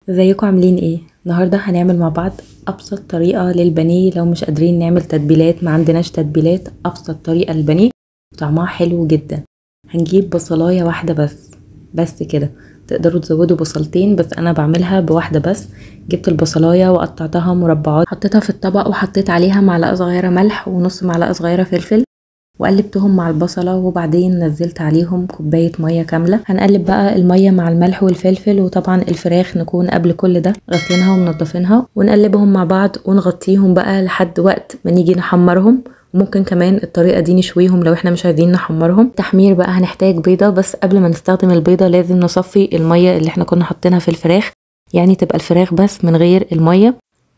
ازيكم عاملين ايه؟ النهارده هنعمل مع بعض ابسط طريقه للبانيه. لو مش قادرين نعمل تتبيلات، ما عندناش تتبيلات، ابسط طريقه للبانيه طعمها حلو جدا. هنجيب بصلايه واحده بس كده. تقدروا تزودوا بصلتين بس انا بعملها بواحده بس. جبت البصلايه وقطعتها مربعات، حطيتها في الطبق وحطيت عليها معلقه صغيره ملح ونص معلقه صغيره فلفل، وقلبتهم مع البصلة، وبعدين نزلت عليهم كوباية مية كاملة. هنقلب بقى المية مع الملح والفلفل، وطبعا الفراخ نكون قبل كل ده غسلينها ومنضفينها، ونقلبهم مع بعض ونغطيهم بقى لحد وقت ما نيجي نحمرهم. وممكن كمان الطريقة دي نشويهم لو احنا مش عايزين نحمرهم. تحمير بقى هنحتاج بيضة، بس قبل ما نستخدم البيضة لازم نصفي المية اللي احنا كنا حاطينها في الفراخ، يعني تبقى الفراخ بس من غير المية.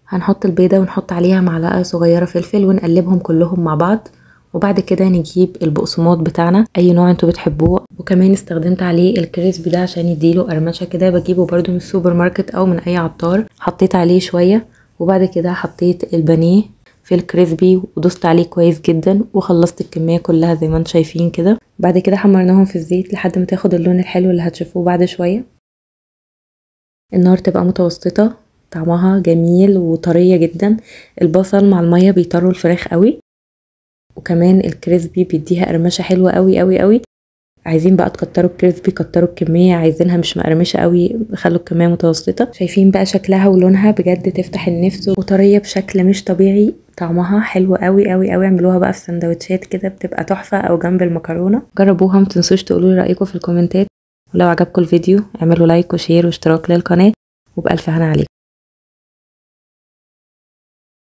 هنحط البيضة ونحط عليها معلقة صغيرة فلفل ونقلبهم كلهم مع بعض. وبعد كده نجيب البقسماط بتاعنا اي نوع انتوا بتحبوه، وكمان استخدمت عليه الكريسبي ده عشان يديله قرمشه كده، بجيبه برده من السوبر ماركت او من اي عطار. حطيت عليه شويه، وبعد كده حطيت البانيه في الكريسبي ودوست عليه كويس جدا، وخلصت الكميه كلها زي ما انتم شايفين كده. بعد كده حمرناهم في الزيت لحد ما تاخد اللون الحلو اللي هتشوفوه بعد شويه. النار تبقى متوسطه، طعمها جميل وطريه جدا. البصل مع الميه بيطروا الفراخ قوي، وكمان الكريسبي بيديها قرمشه حلوه قوي قوي قوي. عايزين بقى تكتروا الكريسبي كتروا الكميه، عايزينها مش مقرمشه قوي خلوا الكميه متوسطه. شايفين بقى شكلها ولونها بجد تفتح النفس، وطريه بشكل مش طبيعي، طعمها حلو قوي قوي قوي. اعملوها بقى في سندوتشات كده بتبقى تحفه، او جنب المكرونه. جربوها، متنسوش تقولوا لي رايكم في الكومنتات، ولو عجبكم الفيديو اعملوا لايك وشير واشتراك للقناه، وبألف هنا عليكم.